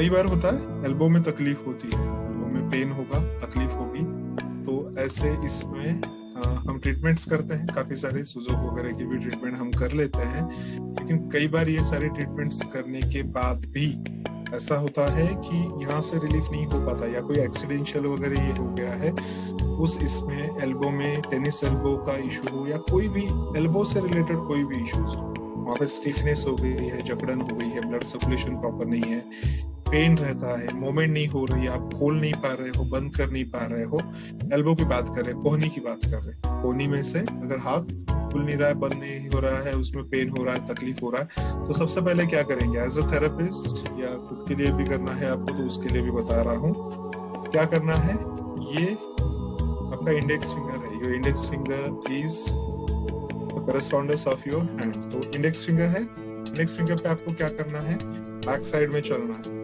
कई बार होता है एल्बो में तकलीफ होती है, एल्बो में पेन होगा, तकलीफ होगी, तो ऐसे इसमें हम ट्रीटमेंट्स करते हैं, काफी सारे सुजोक वगैरह की भी ट्रीटमेंट हम कर लेते हैं। लेकिन कई बार ये सारे ट्रीटमेंट्स करने के बाद भी ऐसा होता है कि यहाँ से रिलीफ नहीं हो पाता, या कोई एक्सीडेंशियल वगैरह ये हो गया है उस इसमें एल्बो में, टेनिस एल्बो का इशू हो या कोई भी एल्बो से रिलेटेड कोई भी इश्यूज हो, वहाँ पे स्टिफनेस हो गई है, जकड़न हो गई है, ब्लड सर्कुलेशन प्रॉपर नहीं है, पेन रहता है, मूवमेंट नहीं हो रही है, आप खोल नहीं पा रहे हो, बंद कर नहीं पा रहे हो, एल्बो की बात कर रहे हैं, कोहनी की बात कर रहे हैं, कोहनी में से अगर हाथ खुल नहीं रहा है, बंद नहीं हो रहा है, उसमें पेन हो रहा है, तकलीफ हो रहा है, तो सबसे पहले क्या करेंगे एज अ थेरेपिस्ट, या खुद के लिए भी करना है आपको तो उसके लिए भी बता रहा हूँ क्या करना है। ये आपका इंडेक्स फिंगर है, your index finger is the correspondence of your hand. तो इंडेक्स फिंगर है, इंडेक्स फिंगर पे आपको क्या करना है, बैक साइड में चलना है,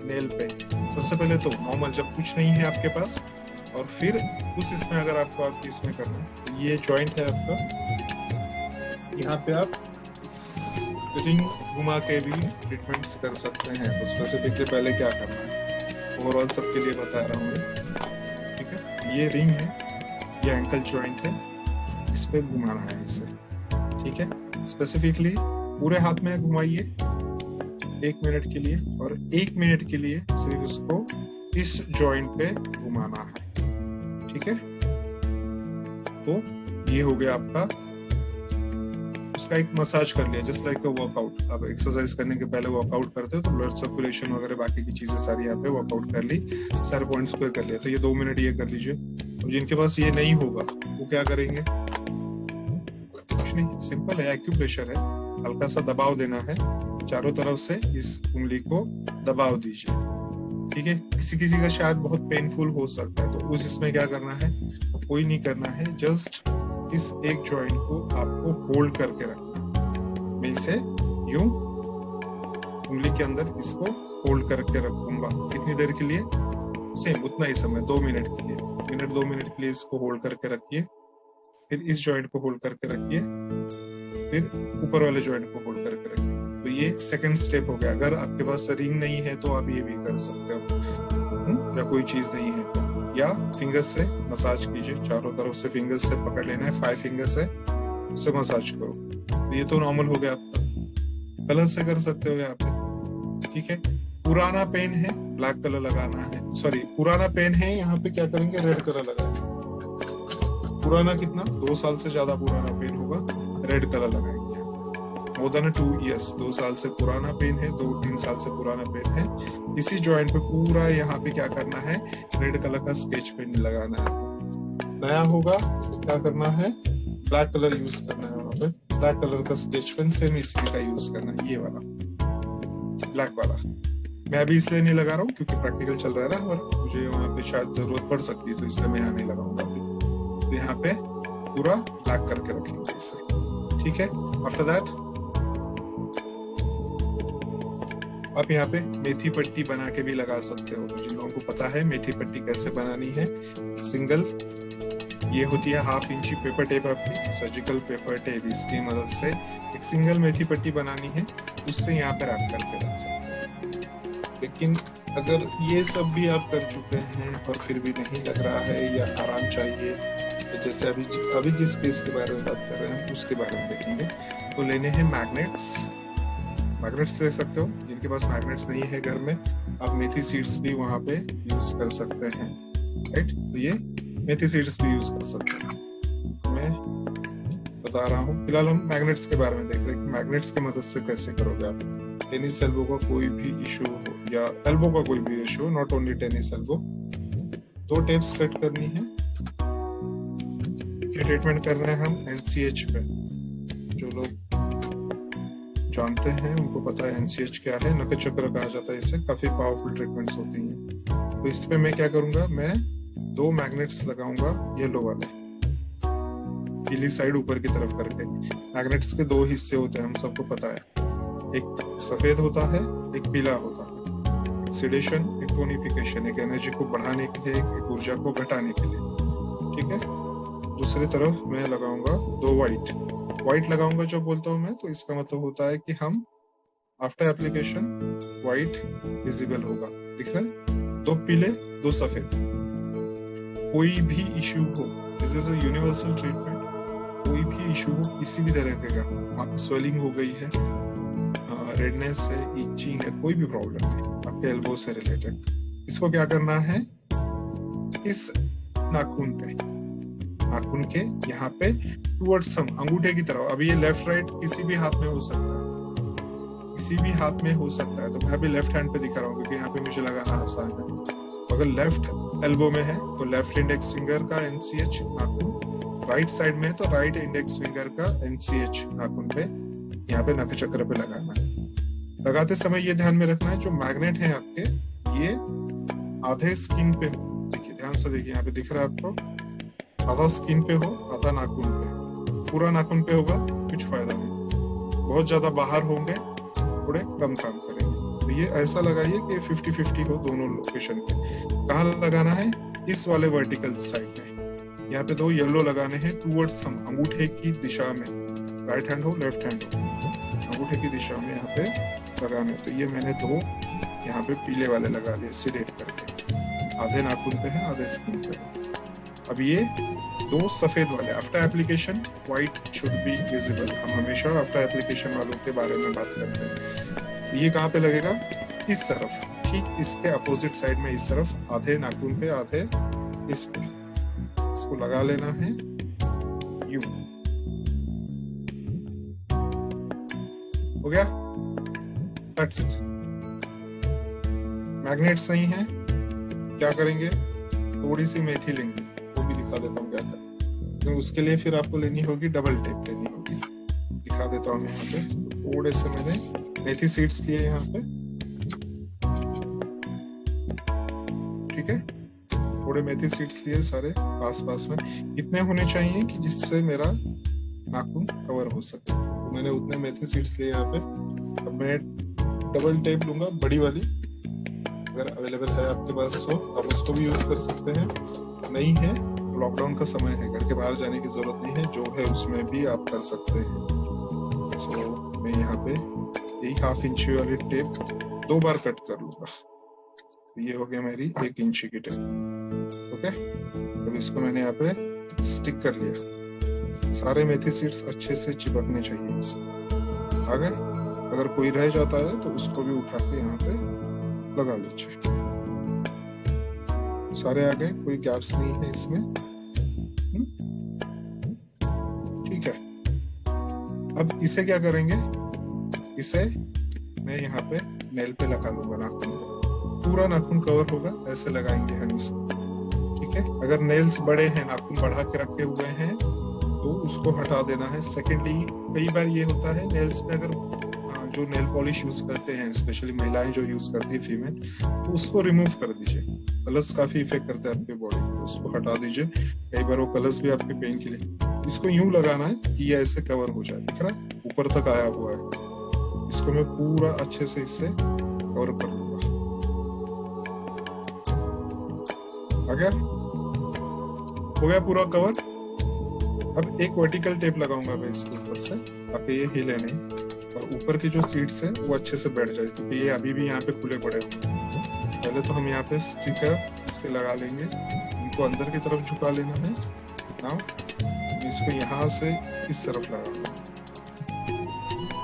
नेल पे सबसे पहले तो नॉर्मल जब कुछ नहीं है आपके पास, और फिर उस इसमें अगर आपको आपकी इसमें करना है, तो ये जॉइंट है आपका, यहाँ पे आप रिंग घुमा के भी ट्रीटमेंट्स कर सकते हैं। तो स्पेसिफिकली पहले क्या करना है, ओवरऑल सबके लिए बता रहा हूँ, ठीक है। ये रिंग है, ये एंकल जॉइंट है, इस पे घुमाना है इसे, ठीक है। स्पेसिफिकली पूरे हाथ में घुमाइए 1 मिनट के लिए, और 1 मिनट के लिए सिर्फ इसको इस जॉइंट पे घुमाना है, ठीक है। तो ये हो गया आपका, उसका एक मसाज कर लिया, जस्ट लाइक अ वर्कआउट। आप एक्सरसाइज करने के पहले वर्कआउट करते हो तो ब्लड सर्कुलेशन वगैरह बाकी की चीजें सारी यहाँ पे वर्कआउट कर ली, सारे पॉइंट्स पे कर लिया, तो ये 2 मिनट ये कर लीजिए। और जिनके पास ये नहीं होगा वो क्या करेंगे, कुछ नहीं, सिंपल है, एक्यूप्रेशर है, हल्का सा दबाव देना है चारों तरफ से, इस उंगली को दबाव दीजिए, ठीक है। किसी किसी का शायद बहुत पेनफुल हो सकता है, तो उस इसमें क्या करना है, कोई नहीं करना है, जस्ट इस एक जॉइंट को आपको होल्ड करके रखना है। मैं इसे यूं उंगली के अंदर इसको होल्ड करके रखूंगा, कितनी देर के लिए, सेम उतना ही समय, 2 मिनट के लिए, 2 मिनट के लिए इसको होल्ड करके रखिए, फिर इस जॉइंट को होल्ड करके रखिए, फिर ऊपर वाले जॉइंट को होल्ड करके रखिए। तो ये सेकंड स्टेप हो गया। अगर आपके पास रिंग नहीं है तो आप ये भी कर सकते हो, या कोई चीज नहीं है तो, या फिंगर्स से मसाज कीजिए, चारों तरफ से फिंगर्स से पकड़ लेना है, 5 फिंगर्स से उससे मसाज करो। तो ये तो नॉर्मल हो गया आपका। कलर से कर सकते हो यहाँ पे, ठीक है। पुराना पेन है, ब्लैक कलर लगाना है, सॉरी पुराना पेन है, यहाँ पे क्या करेंगे, रेड कलर लगाएंगे। पुराना कितना, 2 साल से ज्यादा पुराना पेन होगा, रेड कलर लगाएंगे। मोर देन 2 इयर्स, 2 साल से पुराना पेन है, 2-3 साल से पुराना पेन है, इसी जॉइंट पे पूरा यहाँ पे क्या करना है, रेड कलर का स्केच पेन लगाना है। नया होगा क्या करना है, ब्लैक कलर यूज करना है, वहाँ पे ब्लैक कलर का स्केच पेन सेम इसी का यूज करना है, ये वाला ब्लैक वाला। मैं अभी इसलिए नहीं लगा रहा हूँ क्योंकि प्रैक्टिकल चल रहा है ना हमारा, मुझे वहाँ पे शायद जरूरत पड़ सकती है, तो इसलिए मैं यहाँ नहीं लगाऊंगा अभी। तो यहाँ पे पूरा ब्लैक करके रखेंगे इसे, ठीक है। आफ्टर दैट आप यहाँ पे मेथी पट्टी बना के भी लगा सकते हो। जिन लोगों को पता है मेथी पट्टी कैसे बनानी है, सिंगल ये होती है 1/2 इंची पेपर टेप, आपकी सर्जिकल पेपर टेप, इसकी मदद से एक सिंगल मेथी पट्टी बनानी है, उससे यहाँ पे रैप करके रख सकते हैं। लेकिन अगर ये सब भी आप कर चुके हैं और फिर भी नहीं लग रहा है या आराम चाहिए, तो जैसे अभी जिस केस के बारे में बात कर रहे हैं उसके बारे में देखेंगे, तो लेने हैं मैग्नेट्स। मैग्नेट्स ले सकते हो, जिनके पास मैग्नेट्स नहीं है घर में, आप मेथी सीड्स भी वहां पे यूज कर सकते हैं, राइट। तो ये मेथी सीड्स भी यूज कर सकते हैं, मैं बता रहा हूँ। फिलहाल हम मैग्नेट्स के बारे में देख रहे हैं कि मैग्नेट्स की मदद से कैसे करोगे आप। टेनिस एल्बो का कोई भी इशू हो या एल्बो का कोई भी issue, not only tennis elbow, 2 tapes cut करनी है। ये ट्रीटमेंट कर रहे हैं हम NCH पे। जो लोग जानते हैं उनको पता है NCH क्या है, नख चक्र कहा जाता है इसे, काफी पावरफुल ट्रीटमेंट्स होती हैं। तो इस पे मैं क्या करूंगा, मैं 2 मैग्नेट्स लगाऊंगा, येलो वाले, पीली साइड ऊपर की तरफ करके। मैग्नेट्स के 2 हिस्से होते हैं, हम सबको पता है, एक सफेद होता है, एक पीला होता है। सिडेशन, एक टोनिफिकेशन, एक एनर्जी को बढ़ाने के लिए, एक ऊर्जा को घटाने के लिए, ठीक है। दूसरी तरफ मैं लगाऊंगा 2 व्हाइट लगाऊंगा। जब बोलता हूँ मैं, तो इसका मतलब होता है कि हम आफ्टर एप्लीकेशन व्हाइट विजिबल होगा, दिख रहा है, 2 पीले 2 सफेद। कोई भी इश्यू हो, this is a universal treatment, कोई भी इश्यू हो किसी भी तरह का, स्वेलिंग हो गई है, रेडनेस है, इचिंग है, कोई भी प्रॉब्लम है आपके एल्बो से रिलेटेड, इसको क्या करना है, इस नाखून के यहाँ पे टुवर्ड्स थंब, अंगूठे की तरफ। अभी ये लेफ्ट राइट किसी भी हाथ में हो सकता है, किसी भी हाथ में हो सकता है, तो मैं अभी लेफ्ट हैंड पे दिखा रहा हूँ क्योंकि यहाँ पे मुझे लगाना आसान है। अगर लेफ्ट एल्बो में है तो लेफ्ट इंडेक्स फिंगर का NCH नाखून, राइट साइड में है तो राइट इंडेक्स फिंगर का NCH नाखून पे, यहाँ पे नख चक्र पे लगाना है। लगाते समय ये ध्यान में रखना है जो मैग्नेट है आपके, ये आधे स्किन पे हो, देखिए ध्यान से देखिए, यहाँ पे दिख रहा है आपको, आधा स्किन पे हो आधा नाखून पे। पूरा नाखून पे होगा कुछ फायदा नहीं, बहुत ज्यादा बाहर होंगे थोड़े कम काम करेंगे। तो ये ऐसा लगाइए कि 50-50 हो दोनों लोकेशन पे। कहाँ लगाना है, इस वाले वर्टिकल साइड में। यहाँ पे 2 येलो लगाने हैं टुवर्ड्स थंब, अंगूठे की दिशा में, राइट हैंड हो लेफ्ट हैंड हो, अंगूठे की दिशा में यहाँ पे लगाने। तो ये मैंने 2 यहाँ पे पीले वाले लगा लिए सिलेक्ट करके, आधे नाखून पे है आधे स्किन पे है। अब ये 2 सफेद वाले, after application white should be visible. हम हमेशा आफ्टर एप्लीकेशन वालों के बारे में बात करते हैं। ये कहाँ पे लगेगा, इस तरफ, ठीक इसके अपोजिट साइड में, इस तरफ, आधे नाखून पे आधे इस पे। इसको लगा लेना है यू, हो गया, दैट्स इट। मैग्नेट्स नहीं है, क्या करेंगे, थोड़ी सी मेथी लेंगे, वो भी दिखा देता हूँ क्या करना। तो उसके लिए फिर आपको लेनी होगी डबल टेप लेनी होगी, दिखा देता हूँ यहाँ पे। थोड़े से मैंने मेथी सीड्स लिए यहाँ पे, ठीक है, थोड़े मेथी सीड्स लिए सारे पास में। इतने होने चाहिए कि जिससे मेरा नाखून कवर हो सके, तो मैंने उतने मेथी सीड्स लिए यहाँ पे। अब मैं डबल टेप लूंगा, बड़ी वाली, अगर अवेलेबल है आपके पास तो आप उसको भी यूज कर सकते हैं, नहीं है लॉकडाउन का समय है, घर के बाहर जाने की जरूरत नहीं है, जो है उसमें भी आप कर सकते हैं। सो मैं यहाँ पे यही 1/2 इंच वाली टेप 2 बार कट कर लूंगा। ये हो गया मेरी 1 इंच की टेप, ओके। अब इसको मैंने यहाँ पे स्टिक कर लिया, सारे मेथी सीड्स अच्छे से चिपकने चाहिए इसमें। आ गए, अगर कोई रह जाता है तो उसको भी उठा के यहाँ पे लगा लीजिए। सारे आ गए, कोई गैप्स नहीं है इसमें, ठीक है। अब इसे क्या करेंगे, इसे मैं यहाँ पे नेल पे लगा लूंगा, नाखून पे पूरा नाखून कवर होगा, ऐसे लगाएंगे हम इसको, ठीक है। अगर नेल्स बड़े हैं, नाखून बढ़ा के रखे हुए हैं, तो उसको हटा देना है। सेकेंडली, कई बार ये होता है नेल्स पे, अगर जो नेल पॉलिश यूज करते हैं, स्पेशली महिलाएं जो यूज करती है फीमेल, तो उसको रिमूव कर दीजिए। कलर्स काफी इफेक्ट करते हैं आपके बॉडी पे, तो उसको हटा दीजिए। कई बार वो कलर्स भी आपके पेन के लिए। इसको यूं लगाना है कि ये ऐसे कवर हो जाए, दिख रहा है, ऊपर तक आया हुआ है। इसको मैं पूरा अच्छे से इससे कवर कर लूंगा। आ गया, हो गया पूरा कवर। अब एक वर्टिकल टेप लगाऊंगा मैं इसके ऊपर से, ताकि ये हिले नहीं, और ऊपर की जो सीड्स है वो अच्छे से बैठ जाए, क्योंकि ये अभी भी यहाँ पे खुले पड़े हुए हैं। पहले तो हम यहाँ पे स्टिकर इसके लगा लेंगे, इनको अंदर की तरफ झुका लेना है। नाउ इसको यहाँ से इस तरफ लगाना।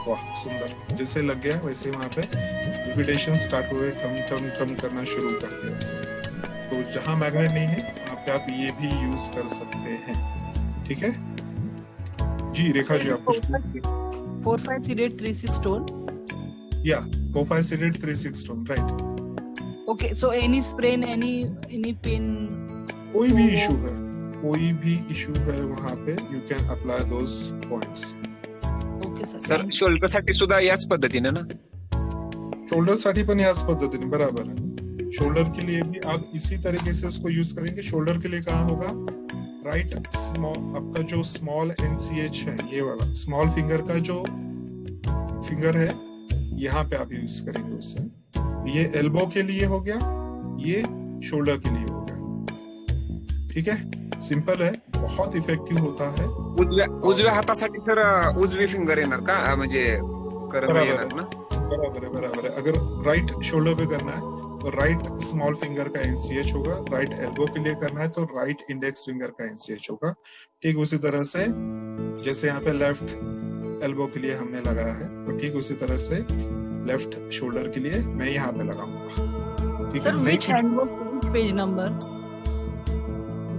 वाह सुंदर, जैसे लग गया वैसे वहाँ पे लिक्विडेशन स्टार्ट हुए, ठम ठम ठम करना शुरू कर दिया उसने। तो जहाँ मैग्नेट नहीं है वहाँ पे आप ये भी यूज कर सकते हैं, ठीक है जी। रेखा जी, आप कुछ 4-5 seeded 3-6 stone. Yeah, 4-5 seeded 3-6 stone, right? Okay, so any sprain, any pain? कोई भी इशू है, कोई भी इशू है वहाँ पे, you can apply those points. Okay sir. Sir shoulder साठी सुद्धा याच पद्धतीने ना? शोल्डर साठी पण याच पद्धतीने, बराबर है। शोल्डर के लिए भी आप इसी तरीके से उसको यूज करेंगे। शोल्डर के लिए कहाँ होगा, राइट स्मॉल, आपका जो स्मॉल NCH है, ये वाला स्मॉल फिंगर का जो फिंगर है, यहाँ पे आप यूज करेंगे उससे। ये एल्बो के लिए हो गया, ये शोल्डर के लिए हो गया, ठीक है। सिंपल है, बहुत इफेक्टिव होता है। उजव्या हातासाठी सर उजवी फिंगर येणार का, म्हणजे करम येणार ना? बराबर है। अगर राइट शोल्डर पे करना है तो राइट स्मॉल फिंगर का एनसीएच होगा, राइट एल्बो के लिए करना है तो राइट इंडेक्स फिंगर का एनसीएच होगा। ठीक उसी तरह से जैसे यहाँ पे लेफ्ट एल्बो के लिए हमने लगाया है, तो ठीक उसी तरह से लेफ्ट शोल्डर के लिए मैं यहाँ पे लगाऊंगा। ठीक Sir, है, which handbook, which page number?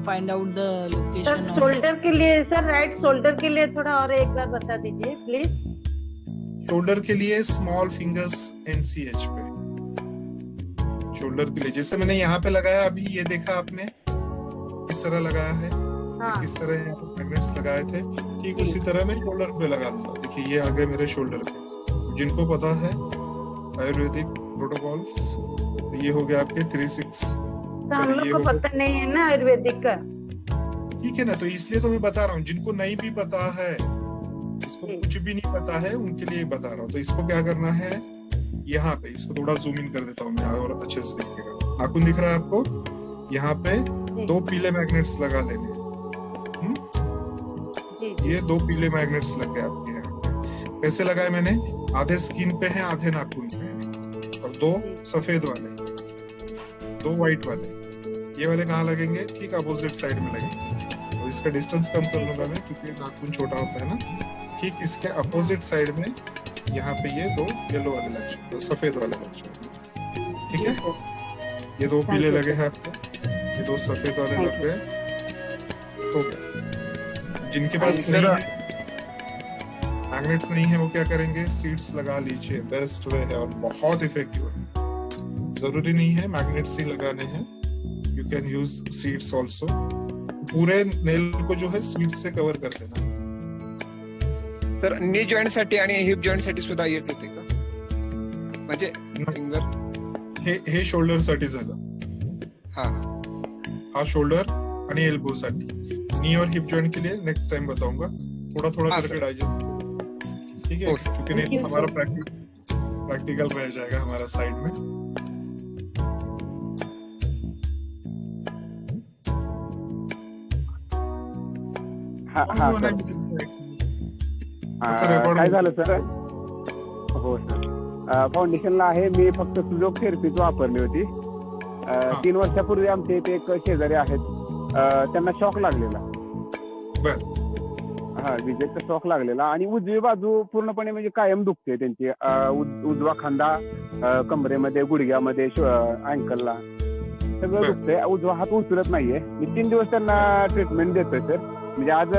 Find out the location. Sir shoulder के लिए, सर राइट शोल्डर के लिए थोड़ा और एक बार बता दीजिए प्लीज। शोल्डर के लिए स्मॉल फिंगर्स एनसीएच पे, शोल्डर के लिए जैसे मैंने यहाँ पे लगाया, अभी ये देखा आपने इस तरह लगाया है, हाँ। इस तरह यहाँ पे मैग्नेट्स लगाए थे, ठीक उसी तरह मैं शोल्डर पे लगा दूंगा। देखिए ये आ गए मेरे शोल्डर पे। जिनको पता है आयुर्वेदिक प्रोटोकॉल्स, तो ये हो गया आपके 3-6। तो हम लोग को पता नहीं है ना आयुर्वेदिक का। ठीक है ना, तो इसलिए तो मैं बता रहा हूँ, जिनको नहीं भी पता है, जिसको कुछ भी नहीं पता है, उनके लिए बता रहा हूँ। तो इसको क्या करना है, यहाँ पे इसको थोड़ा जूम इन कर देता हूँ मैं और अच्छे से दिखेगा। नाखून दिख रहा है आपको, यहाँ पे 2 पीले मैग्नेट्स लगा लेने हैं। ये 2 पीले मैग्नेट्स लग गए आपके यहाँ पे। कैसे लगाए मैंने, आधे स्किन पे है, आधे नाखून पे है, और 2 सफेद वाले, 2 व्हाइट वाले। ये वाले कहाँ लगेंगे, ठीक अपोजिट साइड में लगेंगे। तो इसका डिस्टेंस कम कर लूंगा मैं, क्योंकि नाखून छोटा होता है ना। ठीक इसके अपोजिट साइड में यहाँ पे ये 2 येलो वाले लग, सफेद वाले लग। ठीक है, ये 2 पीले लगे हैं आपको, ये 2 सफेद वाले लग गए। हो गया। जिनके पास नहीं है, मैग्नेट्स नहीं है, वो क्या करेंगे, सीड्स लगा लीजिए, बेस्ट वे है और बहुत इफेक्टिव है। जरूरी नहीं है मैग्नेट्स ही लगाने हैं, you can use seeds also. पूरे नेल को जो है सीड्स से कव्हर कर देना। सर नी जॉईंट साठी आणि हिप जॉईंट साठी सुद्धा हेच येते का, म्हणजे फिंगर? हे शोल्डर साठी झालं, हा शोल्डर आणि एल्बो साठी। नी और हिप जॉइंट के लिए नेक्स्ट टाइम बताऊंगा, थोड़ा थोड़ा करके डाइजेस्ट। ठीक है, क्योंकि नहीं हमारा प्रैक्टिकल रह जाएगा हमारा साइड में। काय झालं सर, हो सर, फाउंडेशनला आहे मी फक्त सुजोग थेरपीच वापरली होती। 3 वर्षापूर्वी आमच्या इथे एक शेजारी आहेत, त्यांना शॉक लागलेला, विजेचा शॉक लागलेला, आणि उजवी बाजू पूर्णपणे म्हणजे कायम दुखते त्यांची, उजवा खांदा, कमरेमध्ये, गुडघ्यामध्ये, अँकलला सगळं दुखतंय, उजवा हात उचलत नाहीये। मी 3 दिवस त्यांना ट्रीटमेंट देतोय सर, म्हणजे आज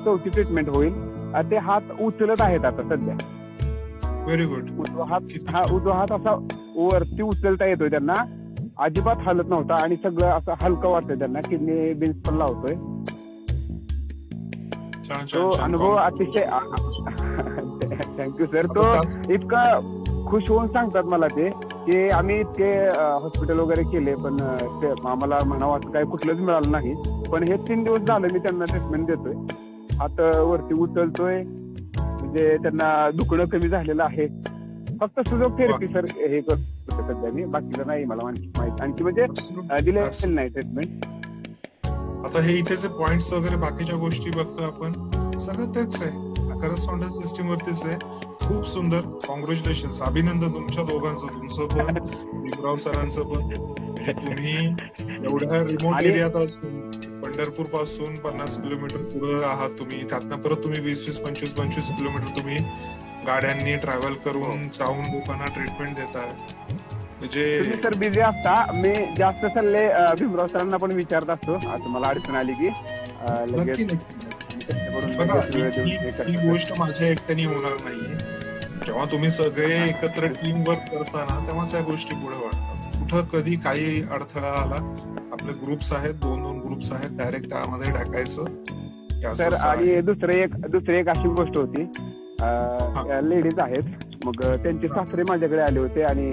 4थी ट्रीटमेंट होईल। ते हात उचलत आहेत आता सध्या। Very good. उजवा हात असा वरती उचलता येतोय त्यांना, अजिबात हालत नव्हता, आणि सगळं असं हलकं वाटतंय त्यांना, किडनी बिन्स पण लावतोय। तो अनुभव अतिशय, थँक्यू सर। तो इतका खुश होऊन सांगतात मला ते, की आम्ही इतके हॉस्पिटल वगैरे केले, पण आम्हाला म्हणावं असं काही कुठलंच मिळालं नाही, पण हे 3 दिवस झालं मी त्यांना ट्रीटमेंट देतोय, हात वरती उचलतोय, म्हणजे त्यांना दुखणं कमी झालेलं आहे। फक्त सुजोग थेरपी सर हे करतो सध्या मी, बाकीला नाही मला माहिती, आणखी म्हणजे दिलेलं नाही ट्रीटमेंट। आता हे इथे जे पॉइंट्स वगैरे बाकीच्या गोष्टी बघतो आपण, सगळं तेच आहे, करस्पॉन्डन्स सिस्टीम वरतीच आहे। खूप सुंदर, कॉंग्रॅच्युलेशन्स, अभिनंदन तुमच्या दोघांचं, तुमचं पण, भीमराव सरांचं पण। तुम्ही एवढ्या रिमोट एरियात असून, पंढरपूर पासून 50 किलोमीटर पुढे आहात तुम्ही, त्यातनं परत तुम्ही 20-25 किलोमीटर तुम्ही गाड्यांनी ट्रॅव्हल करून जाऊन लोकांना ट्रीटमेंट देताय। म्हणजे तुम्ही सर बिझी असता, मी जास्त सल्ले भीमराव सरांना पण विचारत असतो, आता मला अडचण आली की लगेच। ही गोष्ट माझ्या एकट्याने होणार नाहीये, जेव्हा तुम्ही सगळे एकत्र टीम वर्क करताना तेव्हाच या गोष्टी पुढे वाढतात। कुठं कधी काही अडथळा आला, आपले ग्रुप्स आहेत, 2-2 ग्रुप्स आहेत, डायरेक्ट त्यामध्ये टाकायचं सर। आणि दुसरी एक अशी गोष्ट होती, लेडीज आहेत, मग त्यांचे सासरे माझ्याकडे आले होते, आणि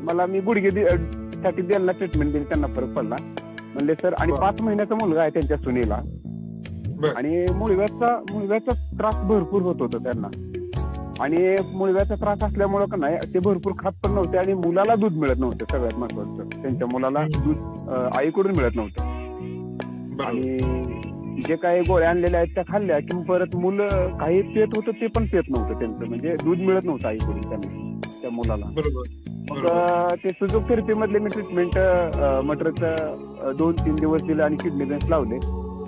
मला मी गुडघे साठी त्यांना ट्रीटमेंट दिली, त्यांना फरक पडला म्हणले सर, आणि 5 महिन्याचा मुलगा आहे त्यांच्या सुनेला, आणि मुळव्याचा त्रास भरपूर होत होता त्यांना, आणि मुळव्याचा त्रास असल्यामुळे का नाही ते भरपूर खात पण नव्हते, आणि मुलाला दूध मिळत नव्हतं, सगळ्यात महत्वाचं त्यांच्या मुलाला दूध आईकडून मिळत नव्हतं, आणि जे काही गोळ्या आणलेल्या आहेत त्या खाल्ल्या की परत मुलं काही पेत होतं ते पण पेत नव्हतं त्यांचं, म्हणजे दूध मिळत नव्हतं आईकडून त्यांना। मुलाला. बरोबर मग ते सुजोग थेरपी मधले मी ट्रीटमेंट मटरचं 2-3 दिवस दिले आणि किडनी बेन्स लावले.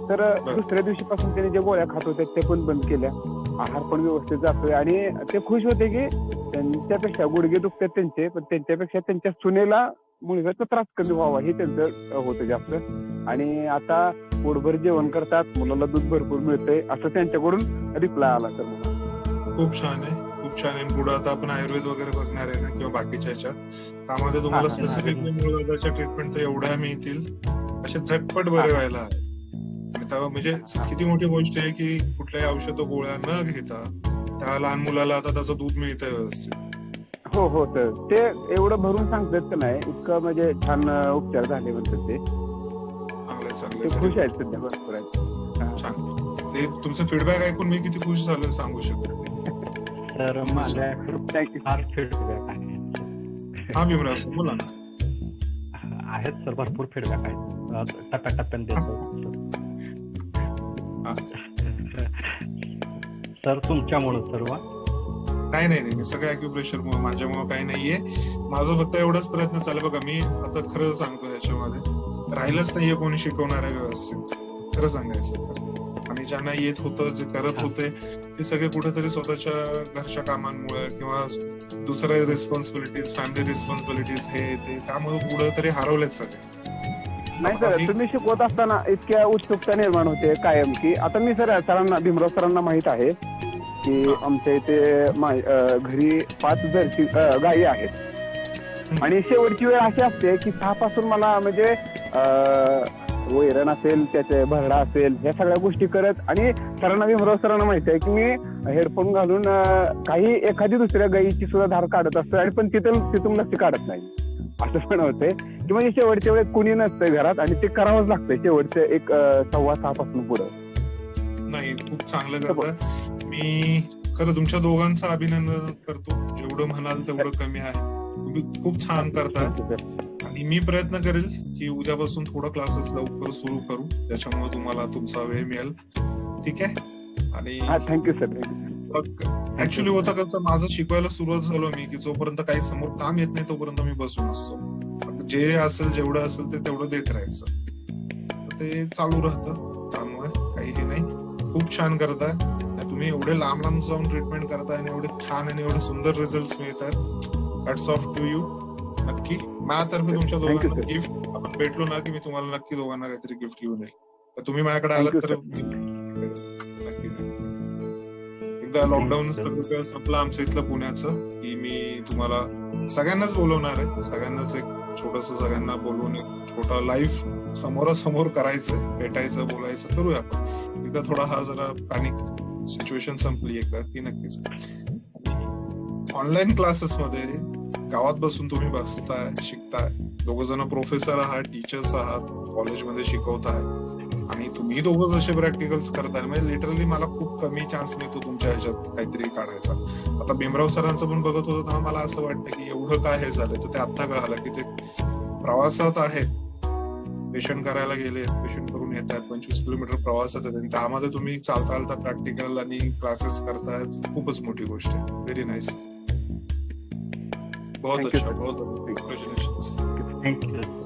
तर दुसऱ्या दिवशीपासून त्याने जे गोळ्या खात होत्या ते पण बंद केल्या, आहार पण व्यवस्थित जातोय आणि ते खुश होते की त्यांच्यापेक्षा गुडघे दुखतात त्यांचे, पण त्यांच्यापेक्षा त्यांच्या सुनेला मुलगाचा त्रास कमी व्हावा हे त्यांचं होतं जास्त. आणि आता पोटभर जेवण करतात, मुलाला दूध भरपूर मिळतंय असं त्यांच्याकडून रिप्लाय आला. तर मला खूप छान आहे, खूप छान आहे. पुढे आता आपण आयुर्वेद वगैरे बघणार आहे ना किंवा बाकीच्या ह्याच्यात, त्यामध्ये तुम्हाला स्पेसिफिकली मुळव्याधाच्या ट्रीटमेंट तर एवढ्या मिळतील असे झटपट बरे व्हायला. आणि तेव्हा म्हणजे किती मोठी गोष्ट आहे की कुठल्याही औषध गोळ्या न घेता त्या लहान मुलाला आता त्याचं दूध मिळतंय व्यवस्थित. हो हो सर, ते एवढं भरून सांगतात का नाही, इतकं म्हणजे छान उपचार झाले म्हणतात ते. चांगले खुश आहेत सध्या, भरपूर आहेत. छान. ते तुमचं फीडबॅक ऐकून मी किती खुश झालो सांगू शकतो. तर माझ्याकडे फार फीडबॅक आहे. हा भीमराव बोला ना. आहेत सर, भरपूर फीडबॅक आहेत, टप्प्याटप्प्याने देतो. सर तुमच्यामुळे सर्व नाही सगळं ॲक्युप्रेशर मुळे, माझ्यामुळे काही नाहीये. माझं फक्त एवढाच प्रयत्न चालू बघा. मी आता खरं सांगतो, याच्यामध्ये राहिलंच नाहीये कोणी शिकवणार आहे व्यवस्थित, खरं सांगायचं तर. आणि ज्यांना येत होतं, जे करत होते, ते सगळे कुठेतरी स्वतःच्या घरच्या कामांमुळे किंवा दुसऱ्या रिस्पॉन्सिबिलिटीज, फॅमिली रिस्पॉन्सिबिलिटीज हे ते, त्यामुळे पुढे तरी हरवलेत सगळे. नाही सर, तुम्ही शिकवत असताना इतक्या उत्सुकता निर्माण होते कायम की आता मी सरांना, भीमराव सरांना माहित आहे की आमच्या इथे घरी 5 जर्सी गायी आहेत आणि शेवटची वेळ अशी असते की 6 पासून मला म्हणजे वैरण असेल, त्याचे भरडा असेल, ह्या सगळ्या गोष्टी करत, आणि सरांना, भीमराव सरांना माहिती आहे की मी हेडफोन घालून काही एखादी दुसऱ्या गायीची सुद्धा धार काढत असतो आणि पण तिथून लक्ष काढत नाही. असं पण होतंय की म्हणजे शेवटच्या वेळेत कुणी नसतंय घरात आणि ते करावंच लागतंय शेवटचं 1-6:15 पासून पुढं. नाही, खूप चांगलं करतात. मी खरं तुमच्या दोघांचं अभिनंदन करतो. जेवढं म्हणाल तेवढं कमी आहे. तुम्ही खूप छान करताय आणि मी प्रयत्न करेल की उद्यापासून थोडं क्लासेस लवकर सुरू करू, त्याच्यामुळे तुम्हाला तुमचा वेळ मिळेल. ठीक आहे. आणि थँक्यू सर. ऍक्च्युली होता करता माझं शिकवायला सुरुवात झालो मी की जोपर्यंत काही समोर काम येत नाही तोपर्यंत मी बसून असतो. जे असेल, जेवढं असेल ते तेवढं देत राहायचं, ते चालू राहतं. त्यामुळे काही हे नाही. खूप छान करताय तुम्ही. एवढे लांब जाऊन ट्रीटमेंट करताय आणि एवढे छान आणि एवढे सुंदर रिझल्ट मिळतात. Hats off to you. नक्की माझ्यातर्फे तुमच्या दोघांना गिफ्ट, आपण भेटलो ना की मी तुम्हाला नक्की दोघांना काहीतरी गिफ्ट घेऊन येईल. तुम्ही माझ्याकडे आलात तर नक्की. एकदा लॉकडाऊन संपलं आमचं इथलं पुण्याचं की मी तुम्हाला सगळ्यांनाच बोलवणार आहे. सगळ्यांनाच एक छोटस, सगळ्यांना बोलवून एक छोटा लाईव्ह समोरासमोर करायचं, भेटायचं, बोलायचं करूया आपण. एकदा थोडा हा जरा पॅनिक सिच्युएशन संपली एकदा की नक्कीच. ऑनलाईन क्लासेस मध्ये गावात बसून तुम्ही बसताय, शिकताय. 2 जण प्रोफेसर आहात, टीचर्स आहात, कॉलेजमध्ये शिकवताय आणि तुम्ही दोघं जसे प्रॅक्टिकल्स करताय, म्हणजे लिटरली मला खूप कमी चान्स मिळतो तुमच्या ह्याच्यात काहीतरी काढायचा. आता भीमराव सरांचं पण बघत होतो तेव्हा मला असं वाटतं की एवढं काय हे झालं, तर ते आता कळालं की ते प्रवासात आहेत, पेशंट करायला गेले, पेशंट करून येत आहेत, 25 किलोमीटर प्रवासात आहेत, त्यामध्ये तुम्ही चालता प्रॅक्टिकल आणि क्लासेस करतायत. खूपच मोठी गोष्ट आहे. Very nice. बहुत अच्छा, बहुत कॉंग्रॅच्युलेशन्स. थँक्यू.